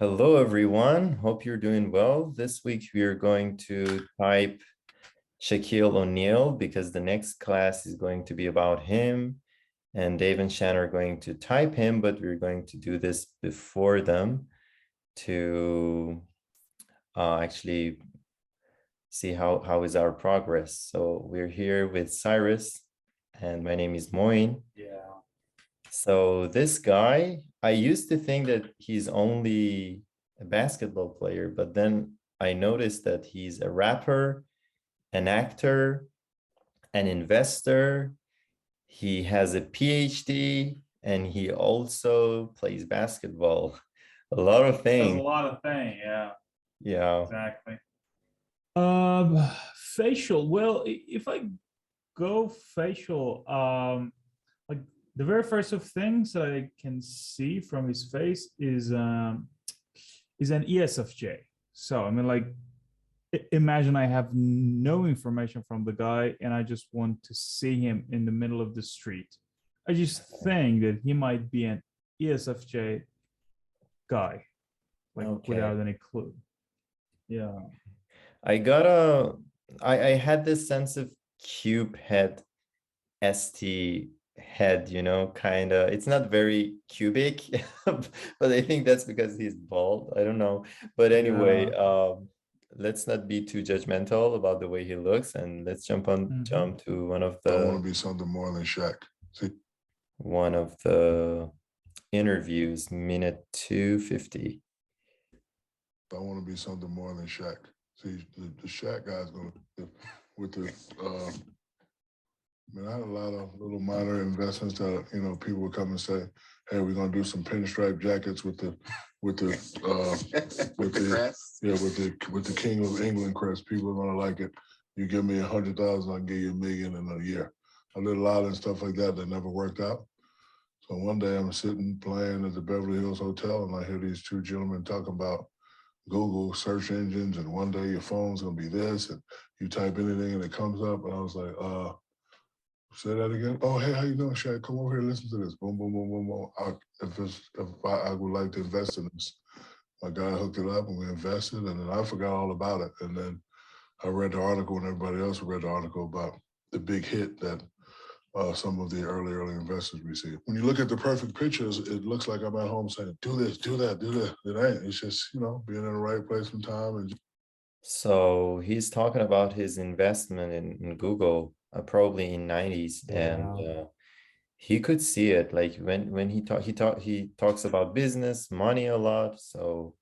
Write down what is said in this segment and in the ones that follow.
Hello, everyone. Hope you're doing well. This week, we are going to type Shaquille O'Neal because the next class is going to be about him. And Dave and Shan are going to type him, but we're going to do this before them to actually see how is our progress. So we're here with Cyrus, and my name is Moin. Yeah. So this guy, I used to think that he's only a basketball player, but then I noticed that he's a rapper, an actor, an investor. He has a PhD, and he also plays basketball. A lot of Does a things. lot of things. Yeah, Yeah. exactly. Um, Facial. Well, if I go facial, like the very first of things that I can see from his face is an ESFJ. So I mean, like, imagine I have no information from the guy, and I just want to see him in the middle of the street. I just think that he might be an ESFJ guy, like Okay. without any clue. Yeah. I got a, I had this sense of cube head, ST head, kind of. It's not very cubic, but I think that's because he's bald. I don't know. But anyway, Yeah. let's not be too judgmental about the way he looks, and let's Mhm. jump to one of I want the to be something more than Shaq. See, one of the interviews, minute 250. I want to be something more than Shaq. See, the Shaq guy's going to, with the, I had a lot of little minor investments that, people would come and say, hey, we're going to do some pinstripe jackets with the, with the, with the King of England crest. People are going to like it. You give me 100,000, I'll give you $1 million in a year. I did a lot of stuff like that never worked out. So one day I'm sitting playing at the Beverly Hills Hotel, and I hear these two gentlemen talking about Google search engines, and one day your phone's gonna be this, and you type anything and it comes up. And I was like, say that again. Oh, hey, how you doing, Shaq? Come over here, listen to this. Boom, boom, boom, boom, boom. If I would like to invest in this, my guy hooked it up and we invested, and then I forgot all about it. And then I read the article, and everybody else read the article about the big hit that some of the early investors received. When you look at the perfect pictures, it looks like I'm at home saying, do this, do that, do that. It ain't. It's just, being in the right place and time. And So he's talking about his investment in Google, probably in 90s, and Yeah. he could see it. Like when he talks about business, money a lot. So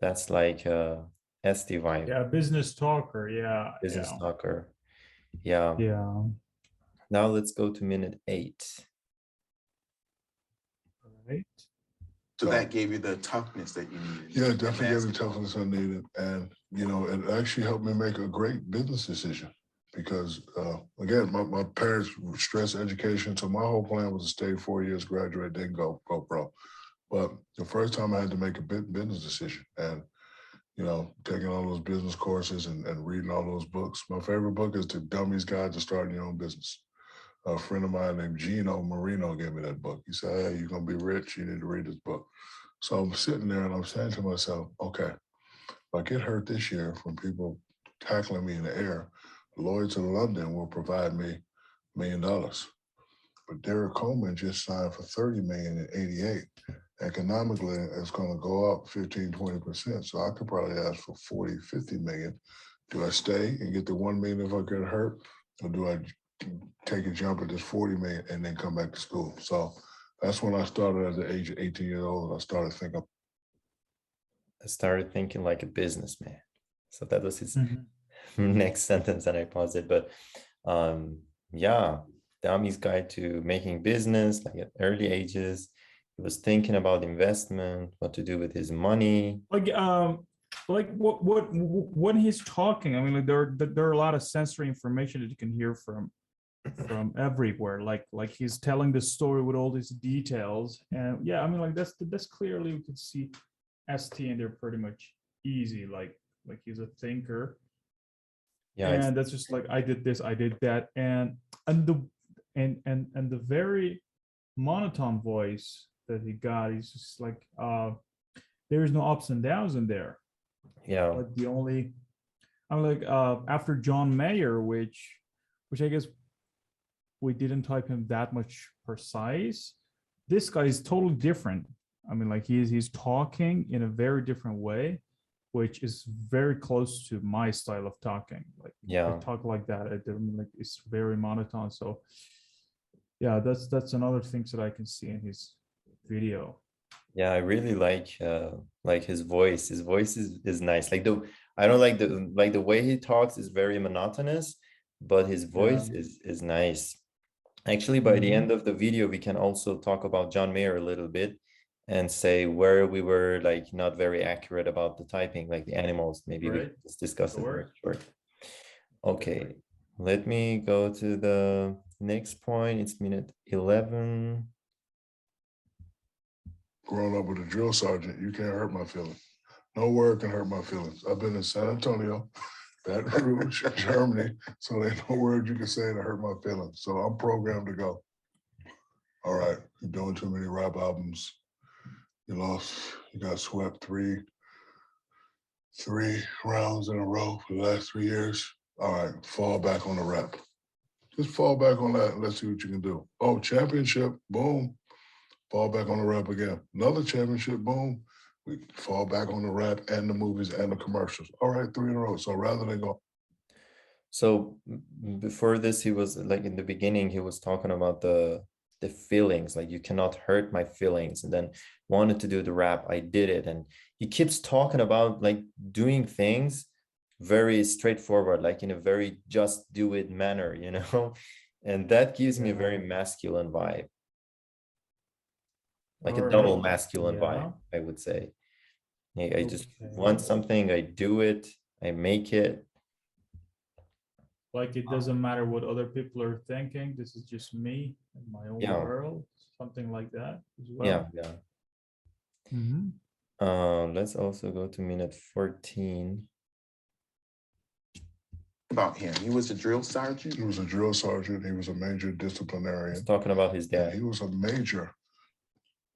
that's like SD vibe, Yeah. Business talker. Yeah. business Yeah. talker. Yeah. Yeah. Now let's go to minute 8. Right. So that gave you the toughness that you needed. yeah, definitely gave the toughness I needed. And, it actually helped me make a great business decision because, again, my parents stressed education. So my whole plan was to stay 4 years, graduate, then go pro. But the first time I had to make a business decision, and taking all those business courses and reading all those books. My favorite book is The Dummy's Guide to Starting Your Own Business. A friend of mine named Gino Marino gave me that book. He said, hey, you're going to be rich. You need to read this book. So I'm sitting there and I'm saying to myself, okay, if I get hurt this year from people tackling me in the air, Lloyd's in London will provide me $1 million. But Derek Coleman just signed for $30 million in '88. Economically, it's going to go up 15, 20%. So I could probably ask for 40, 50 million. Do I stay and get the 1 million if I get hurt? Or do I take a jump at this 40 million and then come back to school? So that's when I started at the age of 18 years old. I started thinking. I started thinking like a businessman. So that was his Mhm. next sentence, and I paused it. But yeah, Dami's guide to making business, like at early ages. He was thinking about investment, what to do with his money. Like what when he's talking, I mean, like there are a lot of sensory information that you can hear from everywhere. Like he's telling the story with all these details, and yeah, I mean, like that's clearly you can see ST, and they're pretty much easy. Like he's a thinker, Yeah, it's and that's just like I did this, I did that, and the and the very monotone voice that he got, he's just like there's no ups and downs in there. Yeah. Like the only, I'm like after John Mayer, which I guess we didn't type him that much precise. This guy is totally different. I mean, like he's talking in a very different way, which is very close to my style of talking. Like Yeah. I talk like that. Like it's very monotone. So yeah, that's another thing that I can see in his video. Yeah, I really like his voice. His voice is nice. Like I don't like the way he talks is very monotonous, but his voice is nice. Actually, by the end of the video, we can also talk about John Mayer a little bit and say where we were like not very accurate about the typing, like the animals. Maybe we can just discuss it very short. Okay, let me go to the next point. It's minute 11. Growing up with a drill sergeant, you can't hurt my feelings. No word can hurt my feelings. I've been in San Antonio, Baton Rouge, Germany, so there's no word you can say to hurt my feelings. So I'm programmed to go. All right, you're doing too many rap albums. You lost, you got swept three rounds in a row for the last 3 years. All right, fall back on the rap. Just fall back on that and let's see what you can do. Oh, championship, boom. Fall back on the rap again. Another championship, boom. We fall back on the rap and the movies and the commercials. All right, 3 in a row. So rather than go. So before this, he was like in the beginning, he was talking about the feelings, like you cannot hurt my feelings, and then wanted to do the rap. I did it, and he keeps talking about like doing things very straightforward, like in a very just do it manner, you know, and that gives me a very masculine vibe. Like a double masculine vibe, I would say. I just want something, I do it, I make it. Like it doesn't matter what other people are thinking. This is just me and my own world. Something like that as well. Let's also go to minute 14. About him, he was a drill sergeant. He was a drill sergeant. He was a major disciplinarian. He's talking about his dad. He was a major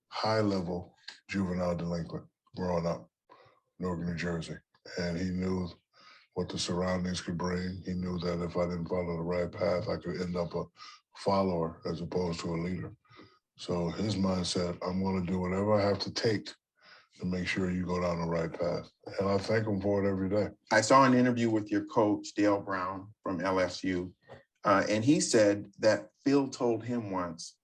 high-level juvenile delinquent growing up in Newark, New Jersey. And he knew what the surroundings could bring. He knew that if I didn't follow the right path, I could end up a follower as opposed to a leader. So his mindset, I'm going to do whatever I have to take to make sure you go down the right path. And I thank him for it every day. I saw an interview with your coach, Dale Brown from LSU, and he said that Phil told him once,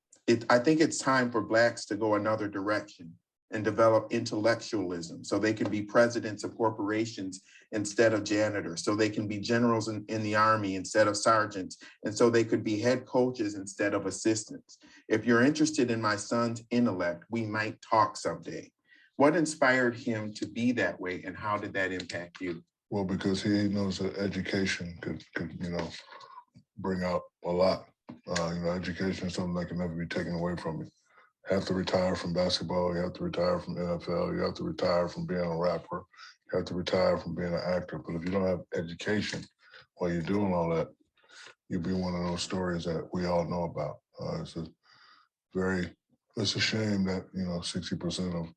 I think it's time for Blacks to go another direction and develop intellectualism so they can be presidents of corporations instead of janitors, so they can be generals in the Army instead of sergeants, and so they could be head coaches instead of assistants. If you're interested in my son's intellect, we might talk someday. What inspired him to be that way, and how did that impact you? Well, because he knows that education could bring out a lot. Education is something that can never be taken away from you. You have to retire from basketball. You have to retire from NFL. You have to retire from being a rapper. You have to retire from being an actor. But if you don't have education while you're doing all that, you'll be one of those stories that we all know about. It's a shame that 60%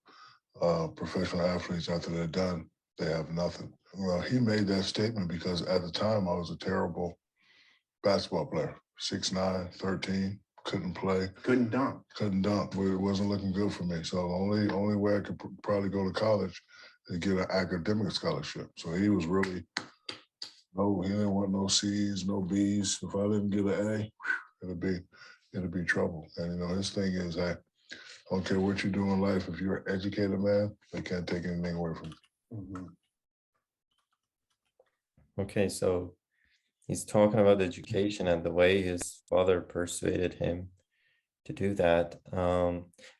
of professional athletes, after they're done, they have nothing. Well, he made that statement because at the time I was a terrible basketball player, 6'9", 13, couldn't play. Couldn't dunk. It wasn't looking good for me. So the only way I could probably go to college is get an academic scholarship. So he was really, he didn't want no C's, no B's. If I didn't get an A, it'd be trouble. And his thing is, I don't care what you do in life. If you're an educated man, they can't take anything away from you. Okay, so he's talking about education and the way his father persuaded him to do that.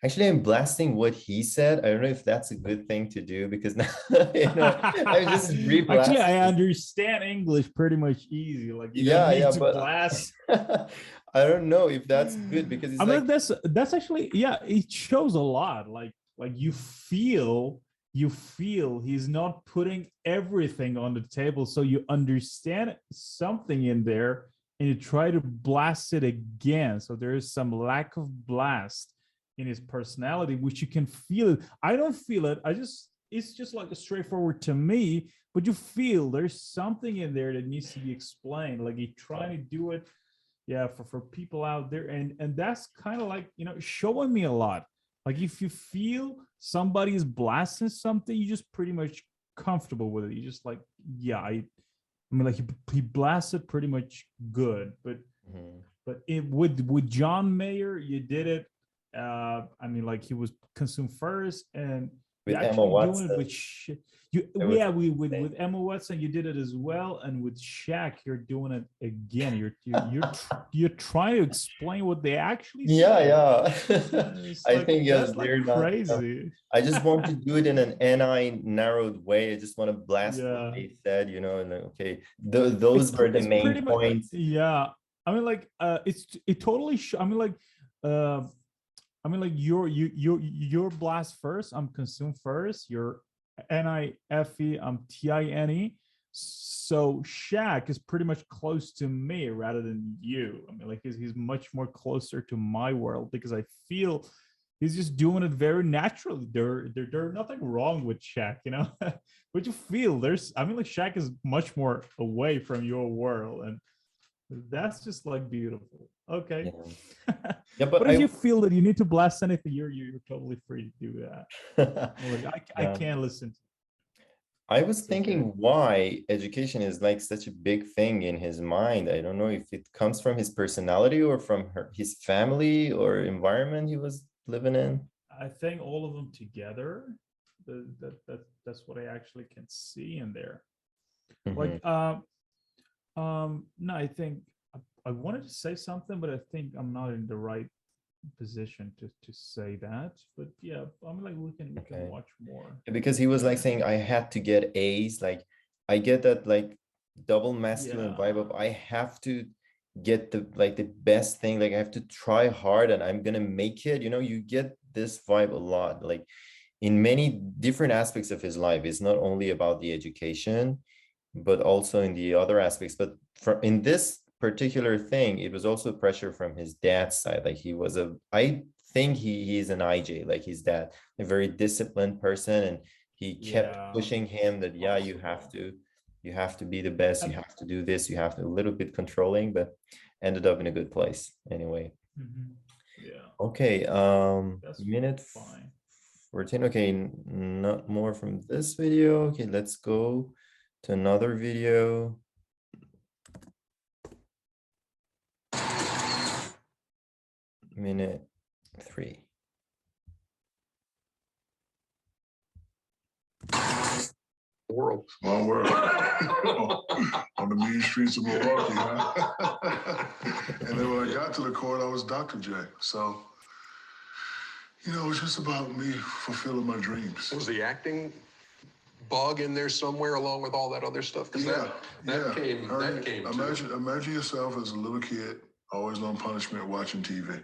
Actually, I'm blasting what he said. I don't know if that's a good thing to do because now, I just reblasting. Actually, I understand English pretty much easy. Like you don't need to blast. I don't know if that's good because it's like that's actually it shows a lot. Like you feel he's not putting everything on the table, so you understand something in there and you try to blast it again. So there is some lack of blast in his personality, which you can feel it. I don't feel it. I just it's just like a straightforward to me, but you feel there's something in there that needs to be explained. Like he's trying to do it, yeah, for people out there, and that's kind of like, you know, showing me a lot. Like if you feel somebody is blasting something, you just pretty much comfortable with it. You just like, yeah, I mean, like he blasted pretty much good, but it with John Mayer, you did it. I mean, like he was consumed first, and With you're Emma actually doing Watson, it with you. it was Yeah, we insane. with Emma Watson, you did it as well, and with Shaq, you're doing it again. You're trying to explain what they actually Yeah, said. yeah. It's I like think yes, that's like they're not. crazy. I just want to do it in an NI narrowed way. I just want to blast what Yeah, they said, you know, and like, okay, those were the it's pretty main much, points. yeah. I mean, like it totally. I mean, like uh, I mean, like your blast first. I'm consume first. You're NIFE. I'm TINE. So Shaq is pretty much close to me rather than you. I mean, like he's much more closer to my world because I feel he's just doing it very naturally. There nothing wrong with Shaq, you know. But you feel there's. I mean, like Shaq is much more away from your world, and that's just like beautiful. Okay. Yeah, yeah, but But if you feel that you need to blast anything, you're totally free to do that. Like I yeah. can't listen. I was It's okay. thinking why education is like such a big thing in his mind. I don't know if it comes from his personality or from his family or environment he was living in. I think all of them together, that's what I actually can see in there. Mhm. Like no, I think I wanted to say something, but I think I'm not in the right position to say that. But yeah, I mean, like we can Okay. watch more. Because he was like saying I had to get A's. Like I get that like double masculine vibe Yeah, of I have to get the like the best thing. Like I have to try hard and I'm gonna make it. You know, you get this vibe a lot. Like in many different aspects of his life. It's not only about the education, but also in the other aspects. But in this particular thing, it was also pressure from his dad's side. Like he was I think he's an IJ, like his dad, a very disciplined person, and he kept yeah, pushing him that yeah, possible. you have to be the best, you And have to do this, you have to a little bit controlling, but ended up in a good place anyway. yeah, Okay, that's minute fine. 14. Okay, not more from this video. Okay, let's go to another video. Minute 3. World. Small world. On the mean streets of Milwaukee, huh? And then when I got to the court, I was Dr. J. So, you know, it was just about me fulfilling my dreams. Was the acting bug in there somewhere along with all that other stuff? Because that came Imagine yourself as a little kid, always on punishment, watching TV.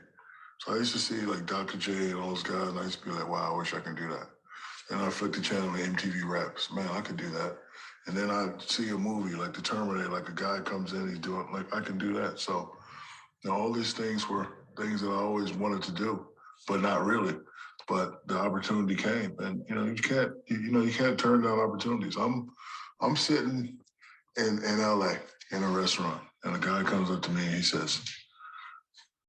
So I used to see like Dr. J and all those guys, and I used to be like, wow, I wish I could do that. And I flicked the channel to MTV Raps. Man, I could do that. And then I'd see a movie like The Terminator, like a guy comes in, he's doing, like, I can do that. So, you know, all these things were things that I always wanted to do, but not really. But the opportunity came, and you know, you can't turn down opportunities. I'm sitting in LA in a restaurant, and a guy comes up to me and he says,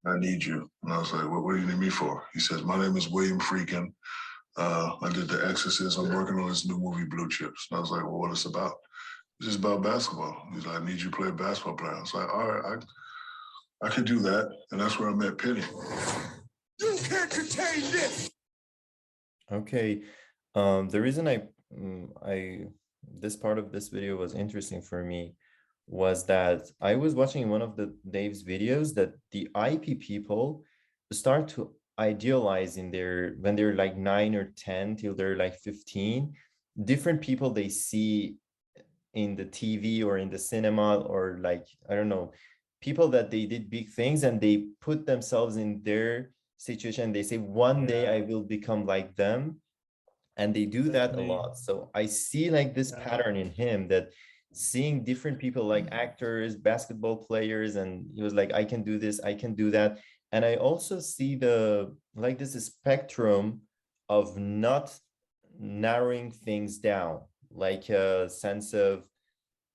I need you. And I was like, what do you need me for? He says, my name is William Freakin. I did The Exorcist. I'm working on this new movie, Blue Chips. And I was like, well, what is it about? It's just about basketball. He's like, I need you to play a basketball player. I was like, all right, I could do that. And that's where I met Penny. You can't contain this. Okay, the reason I this part of this video was interesting for me was that I was watching one of the Dave's videos that the IP people start to idealize in their when they're like 9 or 10 till they're like 15, different people they see in the TV or in the cinema, or like I don't know, people that they did big things and they put themselves in their situation. They say one day I will become like them, and they do That's that a me. lot. So I see like this Yeah. pattern in him, that seeing different people like actors, basketball players, and he was like, I can do this, I can do that. And I also see the like this spectrum of narrowing things down, like a sense of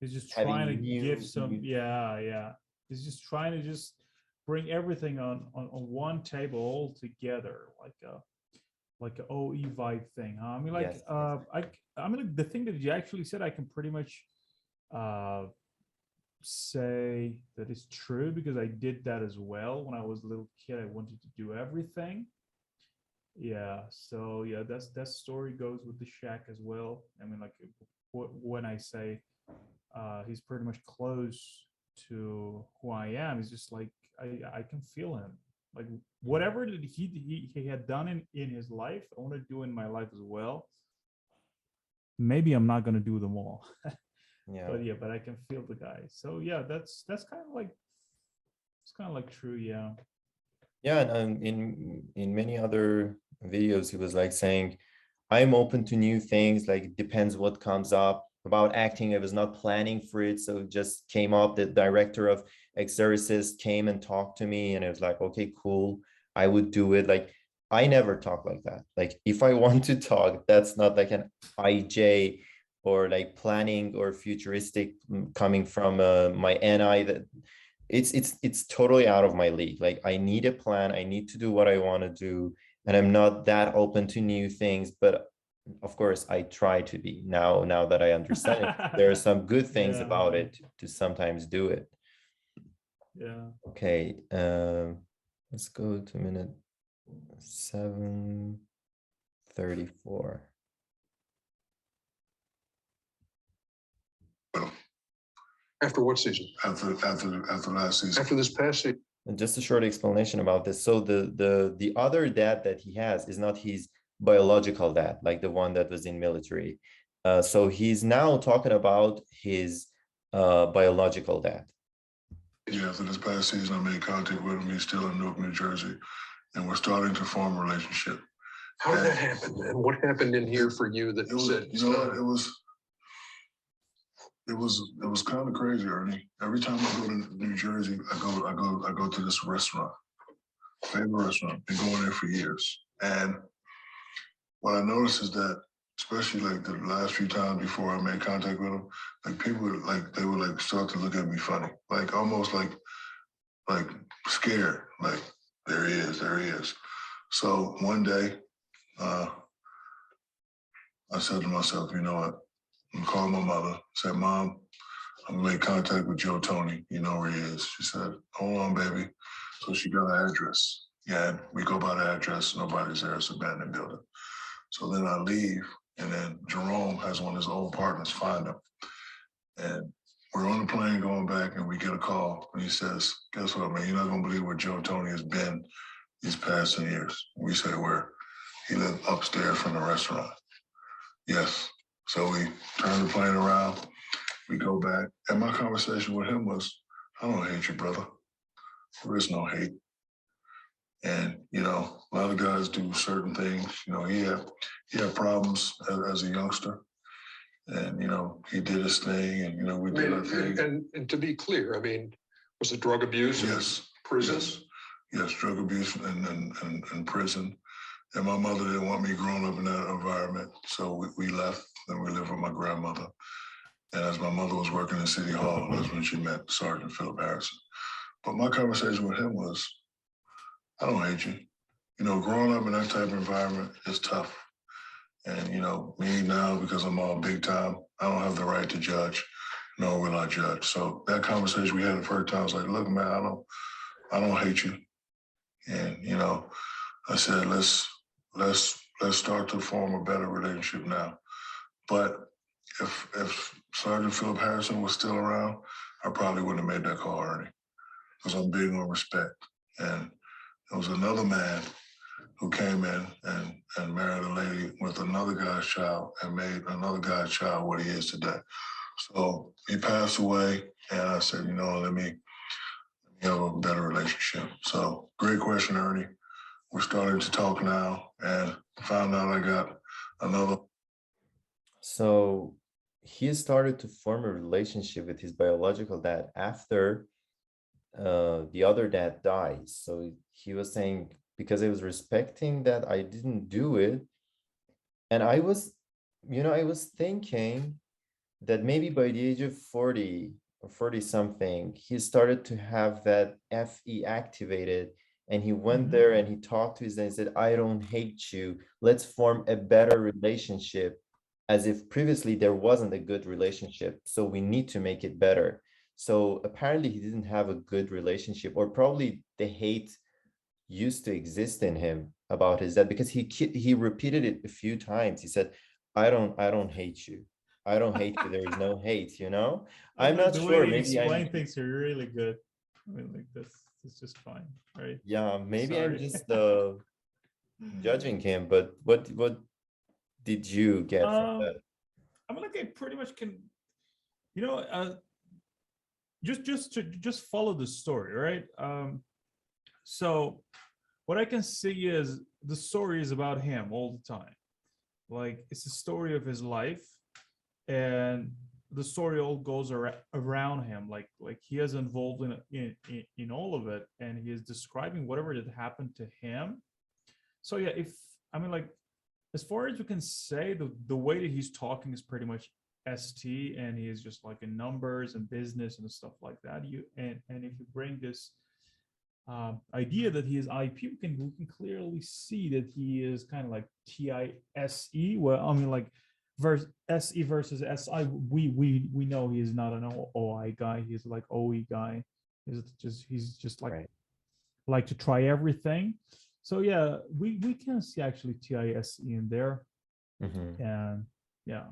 He's just having trying to give new, some, yeah. He's just trying to just bring everything on one table all together, like a OE vibe thing. Huh? I mean, like, yes, yes. I mean, like, the thing that you actually said, I can pretty much uh say that is true because I did that as well when I was a little kid. I wanted to do everything. Yeah, so yeah, that story goes with the Shack as well. I mean, like, when I say he's pretty much close to who I am, it's just like I can feel him. Like whatever that he had done in his life, I want to do in my life as well. Maybe I'm not gonna do them all, Yeah. but yeah, but I can feel the guy. So yeah, that's kind of like it's kind of like true. Yeah. Yeah, and in many other videos, he was like saying, "I'm open to new things. Like it depends what comes up." About acting, I was not planning for it, so it just came up. The director of Exorcist came and talked to me, and it was like, "Okay, cool, I would do it." Like I never talk like that. Like if I want to talk, that's not like an IJ or like planning or futuristic coming from my NI. That it's totally out of my league. Like I need a plan, I need to do what I want to do, and I'm not that open to new things, but of course I try to be now that I understand it. There are some good things Yeah. about it to sometimes do it. Yeah. Okay, let's go to minute 7:34. After what season? After last season. After this past season? And just a short explanation about this. So the other dad that he has is not his biological dad, like the one that was in military. So he's now talking about his biological dad. Yeah, after this past season, I made contact with him. He's still in Newark, New Jersey, and we're starting to form a relationship. How did that happen, man? What happened in here for you that said, you know what, it was kind of crazy, Ernie. Every time I go to New Jersey, I go to this restaurant, favorite restaurant, been going there for years. And what I noticed is that, especially like the last few times before I made contact with them, like people would they would like start to look at me funny, like almost like scared, like there he is. So one day, I said to myself, you know what? I'm calling my mother, said, Mom, I'm gonna make contact with Joe Tony. You know where he is. She said, hold on, baby. So she got an address. Yeah, we go by the address, nobody's there, it's an abandoned building. So then I leave, and then Jerome has one of his old partners find him. And we're on the plane going back, and we get a call, and he says, guess what, man, you're not gonna believe where Joe Tony has been these past 10 years. We say, where? He lived upstairs from the restaurant. Yes. So we turn the plane around, we go back, and my conversation with him was, I don't hate you, brother. There is no hate. And, you know, a lot of guys do certain things. You know, he had problems as a youngster. And, you know, he did his thing, and, you know, we did our thing. And to be clear, I mean, was it drug abuse? Yes. Prison? Yes, drug abuse and prison. And my mother didn't want me growing up in that environment. So we left, and we lived with my grandmother. And as my mother was working in City Hall, that's when she met Sergeant Philip Harrison. But my conversation with him was, I don't hate you. You know, growing up in that type of environment is tough. And, you know, me now, because I'm all big time, I don't have the right to judge, nor will I judge. So that conversation we had the first time, I was like, look, man, I don't hate you. And, you know, I said, let's start to form a better relationship now. But if Sergeant Philip Harrison was still around, I probably wouldn't have made that call, Ernie, because I'm big on respect. And there was another man who came in and married a lady with another guy's child and made another guy's child what he is today. So he passed away, and I said, you know, let me have a better relationship. So great question, Ernie. We're starting to talk now, and found out I got another. So he started to form a relationship with his biological dad after the other dad dies. So he was saying, because I was respecting that I didn't do it, And I was, I was thinking that maybe by the age of 40 or 40 something, he started to have that FE activated. And he went there and he talked to his dad and said, I don't hate you. Let's form a better relationship. As if previously there wasn't a good relationship. So we need to make it better. So apparently he didn't have a good relationship, or probably the hate used to exist in him about his dad, because he repeated it a few times. He said, I don't hate you. I don't hate you. There is no hate, I'm not The sure. way you Maybe explain things are really good. I mean, like this is just fine, right? yeah, maybe I'm Sorry. just judging him, but what did you get from that? I mean, like I pretty much can, just follow the story, right? So what I can see is the story is about him all the time. Like it's the story of his life, and the story all goes around him. Like he is involved in all of it, and he is describing whatever that happened to him. So yeah, like as far as you can say, the way that he's talking is pretty much ST, and he is just like in numbers and business and stuff like that. And if you bring this idea that he is IP, we can clearly see that he is kind of like TISE. Well, I mean, like SE versus SI. We know he is not an OI guy. He's like OE guy. He's just like to try everything. So yeah, we can see actually TISE in there, and yeah.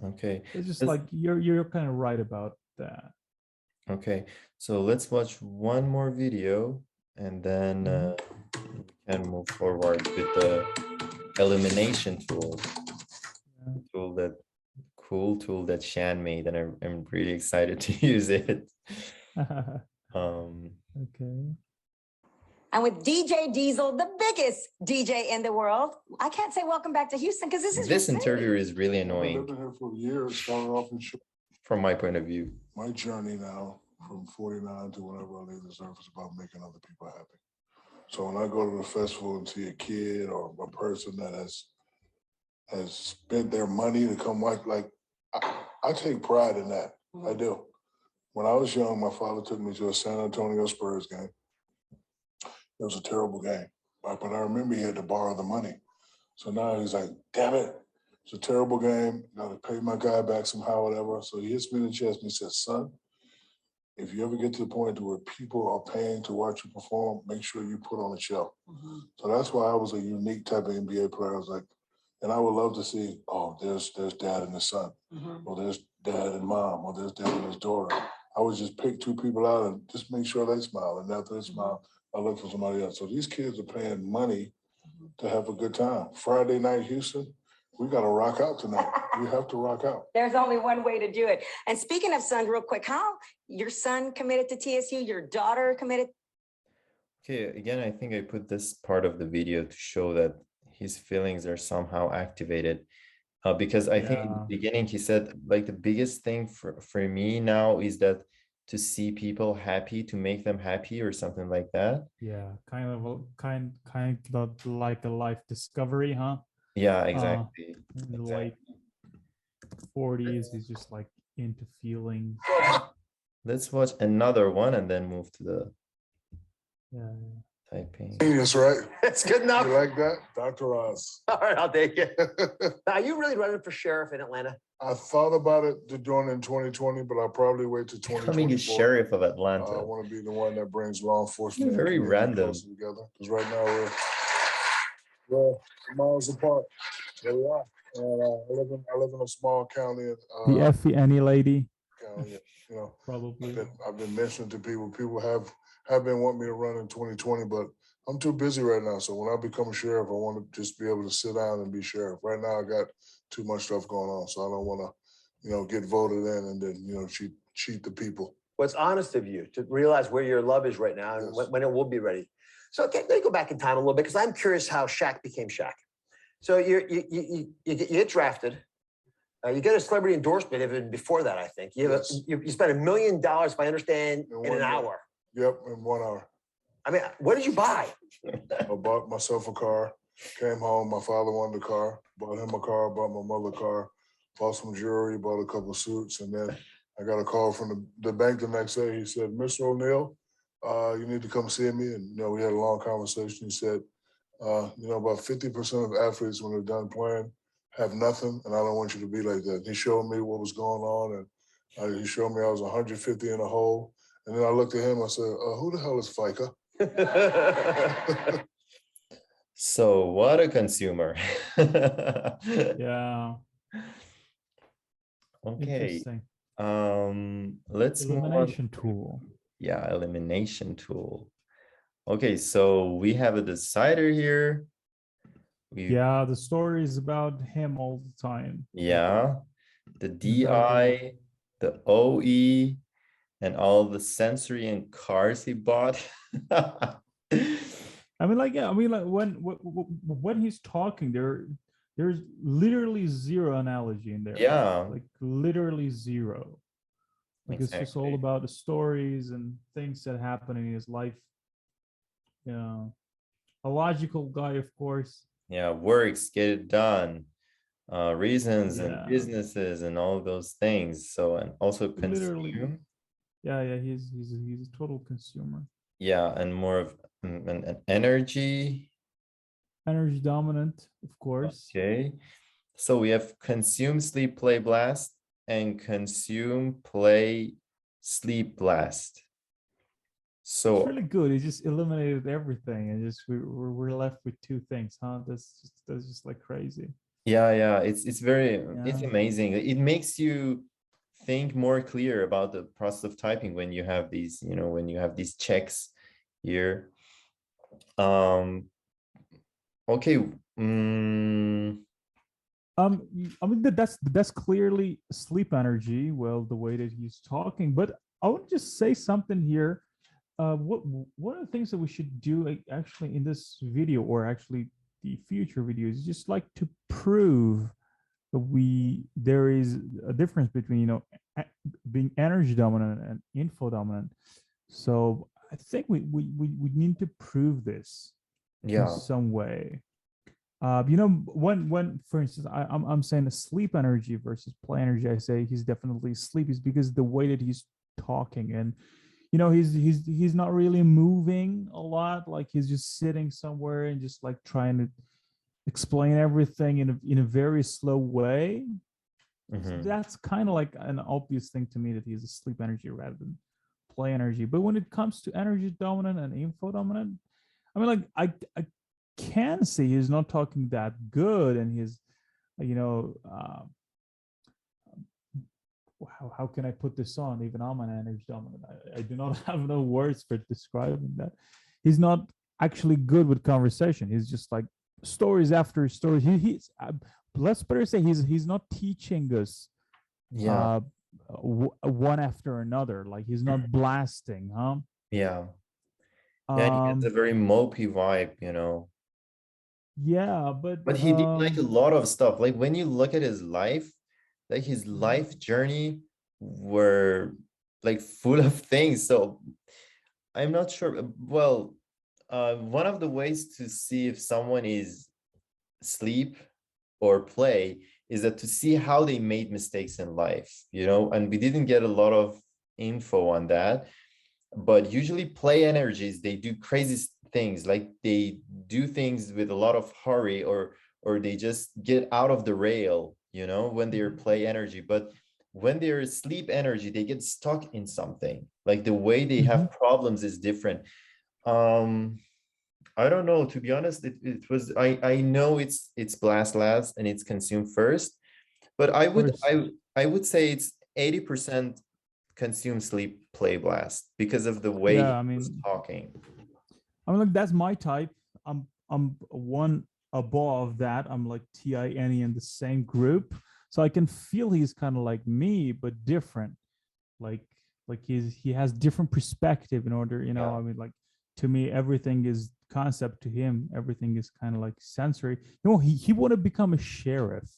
Okay. It's just like you're kind of right about that. Okay, so let's watch one more video and then we can move forward with the elimination tool. Cool tool that Shan made, and I'm really excited to use it. Okay. And with DJ Diesel, the biggest DJ in the world, I can't say welcome back to Houston because this interviewer is really I've been annoying living here for years, started off in from my point of view. my journey now from 49 to whenever I leave this earth is about making other people happy. So when I go to the festival and see a kid or a person that has spent their money to come watch, I take pride in that. I do. When I was young, my father took me to a San Antonio Spurs game. It was a terrible game, but I remember he had to borrow the money. So now he's like, damn it, it's a terrible game. Got to pay my guy back somehow, whatever. So he hits me in the chest and he says, son, if you ever get to the point where people are paying to watch you perform, make sure you put on a show. So that's why I was a unique type of NBA player. I was like, and I would love to see, oh, there's dad and his son, or there's dad and mom, or there's dad and his daughter. I would just pick two people out and just make sure they smile. And after they smile, I look for somebody else. So these kids are paying money to have a good time. Friday night, Houston, we got to rock out tonight. We have to rock out. There's only one way to do it. And speaking of son, real quick, how your son committed to TSU, your daughter committed? Okay, again, I think I put this part of the video to show that his feelings are somehow activated. Because I think in the beginning he said, like, the biggest thing for me now is that to see people happy, to make them happy, or something like that. Yeah, kind of like a life discovery, huh? Yeah, exactly. In the late 40s, he's just like into feelings. Let's watch another one and then move to the typing. Genius, right? It's good enough. You like that? Dr. Oz. All right, I'll take it. Now, are you really running for sheriff in Atlanta? I thought about it to join in 2020, but I'll probably wait to 2024. Becoming a sheriff of Atlanta. I want to be the one that brings law enforcement very random together. Because right now we're miles apart. There we are. And I live in a small county. The Effie Annie lady. County, you know, Probably. I've been mentioning to people. People have been wanting me to run in 2020, but I'm too busy right now. So when I become a sheriff, I want to just be able to sit down and be sheriff. Right now, I got too much stuff going on, so I don't want to, get voted in and then, cheat the people. Well, it's honest of you to realize where your love is right now and when it will be ready. So okay, let me go back in time a little bit because I'm curious how Shaq became Shaq. So you get drafted. You get a celebrity endorsement even before that, I think. You spent $1 million, if I understand, in an hour. Yep, in 1 hour. I mean, what did you buy? I bought myself a car. Came home, my father wanted a car, bought him a car, bought my mother a car, bought some jewelry, bought a couple of suits, and then I got a call from the bank the next day. He said, Mr. O'Neill, you need to come see me. And, we had a long conversation. He said, about 50% of athletes when they're done playing have nothing, and I don't want you to be like that. He showed me what was going on, and he showed me I was 150 in a hole. And then I looked at him, I said, who the hell is FICA? So what a consumer. Yeah. Okay. Interesting. Let's move on. Elimination tool. Yeah, elimination tool. Okay, so we have a decider here. Yeah, the story is about him all the time. Yeah, the DI, the OE, and all the sensory and cars he bought. I mean, like, yeah, I mean, like when he's talking, there's literally zero analogy in there. Yeah, Like literally zero. Like it's just all exactly. about the stories and things that happen in his life. Yeah, a logical guy, of course. Yeah, works, get it done. Reasons and Yeah. businesses and all those things. So, and also Literally. consume. Yeah, he's a total consumer. Yeah, and more of an energy. Energy dominant, of course. Okay. So we have consume, sleep, play, blast, and consume, play, sleep, blast. So it's really good. He just eliminated everything, and just we're left with two things, huh? That's just like crazy. yeah, it's very it's amazing. It makes you think more clear about the process of typing when you have these, when you have these checks here. Okay. I mean that's clearly sleep energy. Well, the way that he's talking, but I want to just say something here. What one of the things that we should do actually in this video, or actually the future videos, is just like to prove that there is a difference between being energy dominant and info dominant. So I think we need to prove this in some way. When for instance I'm saying the sleep energy versus play energy, I say he's definitely sleep is because the way that he's talking, and he's not really moving a lot, like he's just sitting somewhere and just like trying to explain everything in a very slow way. So that's kind of like an obvious thing to me, that he's a sleep energy rather than play energy. But when it comes to energy dominant and info dominant, I mean, like I can see he's not talking that good, and he's how can I put this on? Even I'm an energy dominant. I do not have no words for describing that. He's not actually good with conversation. He's just like stories after stories. He's let's better say he's not teaching us one after another. Like he's not blasting, huh? Yeah, he has a very mopey vibe, Yeah, but he did like a lot of stuff. Like when you look at his life, like his life journey were like full of things. So I'm not sure. Well, one of the ways to see if someone is sleep or play is that to see how they made mistakes in life, and we didn't get a lot of info on that. But usually play energies, they do crazy things, like they do things with a lot of hurry, or they just get out of the rail, when they're play energy. But when they're sleep energy, they get stuck in something. Like the way they have problems is different. I don't know, to be honest. It was I know it's blast last and it's consume first, but I would say it's 80% consume, sleep, play, blast, because of the way he was talking. I mean, like that's my type. I'm one above that. I'm like TINE in the same group, so I can feel he's kind of like me, but different. Like he has different perspective in order. I mean, like to me, everything is concept. To him, everything is kind of like sensory. He want to become a sheriff.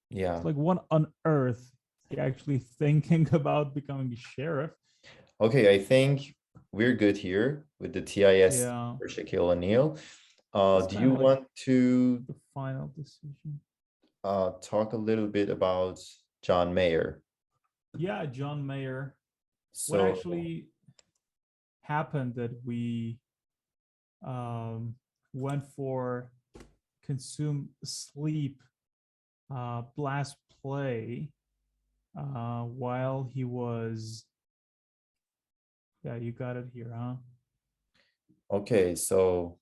Yeah. It's like, what on earth he actually thinking about becoming a sheriff? Okay, I think we're good here with the TIS for Shaquille O'Neal. It's Do kinda you like want to the final decision. talk a little bit about John Mayer? Yeah, John Mayer. What So, actually happened that we went for consume sleep blast play while he was, yeah, you got it here, huh? okay, so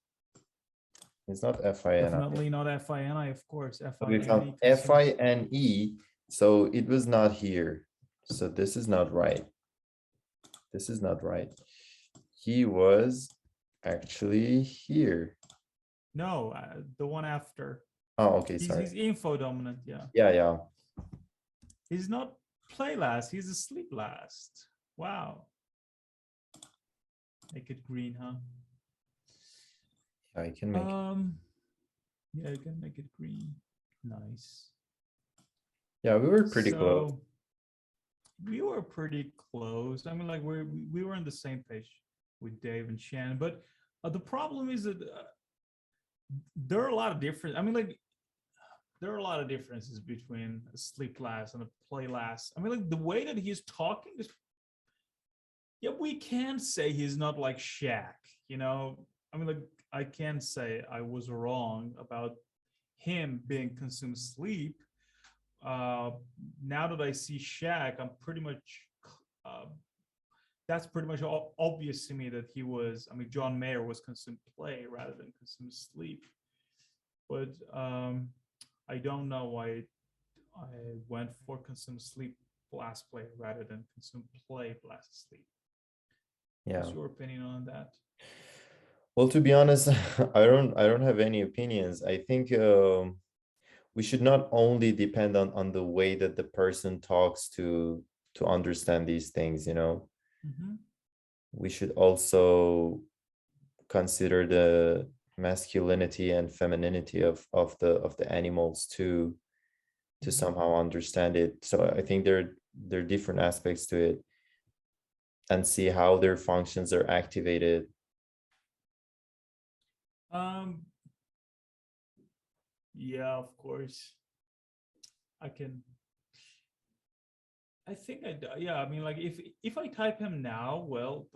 it's not FINI. Definitely not FINI, of course. But we FINE found consumes. FINE, so it was not here. So this is not right. This is not right. He was actually here. No, the one after. Oh, okay, He's sorry. info dominant, yeah. Yeah. He's not play last, he's a sleep last. Wow. Make it green, huh? I can make Yeah, you can make it green. Nice. Yeah, we were pretty close. So we were pretty close. I mean, like we were on the same page with Dave and Shannon, but the problem is that there are a lot of different. I mean, like there are a lot of differences between a sleep last and a play last. I mean, like the way that he's talking is, yeah, we can say he's not like Shaq, you know. I mean, like I can say I was wrong about him being consumed sleep. Now that I see Shaq, I'm pretty much that's pretty much obvious to me that he was. I mean, John Mayer was consumed play rather than consumed sleep. But I don't know why I went for consumed sleep blast play rather than consumed play blast sleep. Yeah. What's your opinion on that? Well, to be honest, I don't have any opinions. I think we should not only depend on the way that the person talks to understand these things, you know. Mm-hmm. We should also consider the masculinity and femininity of the animals to somehow understand it. So I think there are different aspects to it, and see how their functions are activated. Yeah, of course. I think yeah, I mean, like if I type him now, well,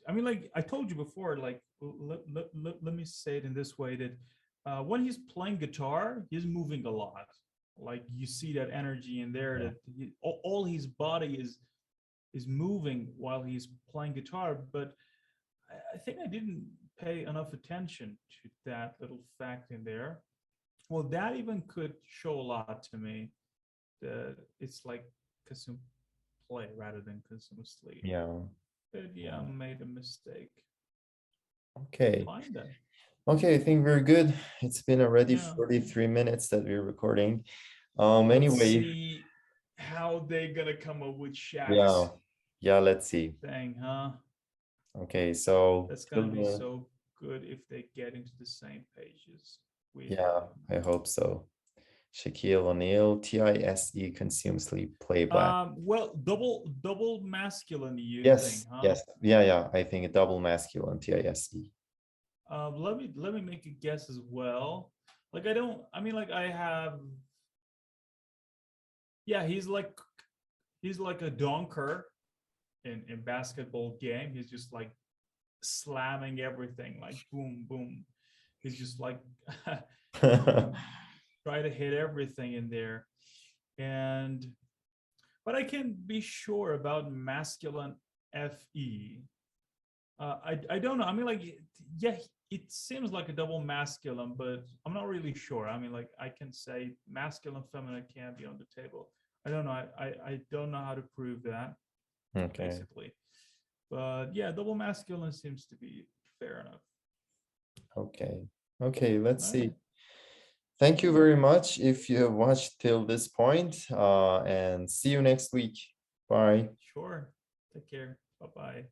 I mean, like I told you before, like let me say it in this way that when he's playing guitar, he's moving a lot. Like you see that energy in there, that all his body is moving while he's playing guitar. But I think I didn't pay enough attention to that little fact in there. Well, that even could show a lot to me. That it's like consume play rather than consume sleep. Yeah. But yeah, I made a mistake. Okay. Fine then. Okay, I think we're good. It's been already Yeah. 43 minutes that we're recording. Let's Anyway, see how they gonna come up with Shaq's yeah, let's see. thing, huh? Okay, so That's gonna be so good if they get into the same pages. Yeah, I hope so. Shaquille O'Neal, TISE, consume sleep, play black. Well, double masculine you Yes, think, huh? yes, yeah. I think a double masculine, TISE. Let me make a guess as well. Like I mean, like I have. Yeah, he's like a donker in basketball game. He's just like slamming everything, like boom, boom. He's just like try to hit everything in there. But I can be sure about masculine FE. I don't know. I mean, like, yeah, it seems like a double masculine, but I'm not really sure. I mean, like, I can say masculine, feminine can't be on the table. I don't know. I don't know how to prove that. Okay. Basically, but yeah, double masculine seems to be fair enough. Okay, let's see. Thank you very much if you have watched till this point, and see you next week. Bye. Sure. Take care. Bye-bye.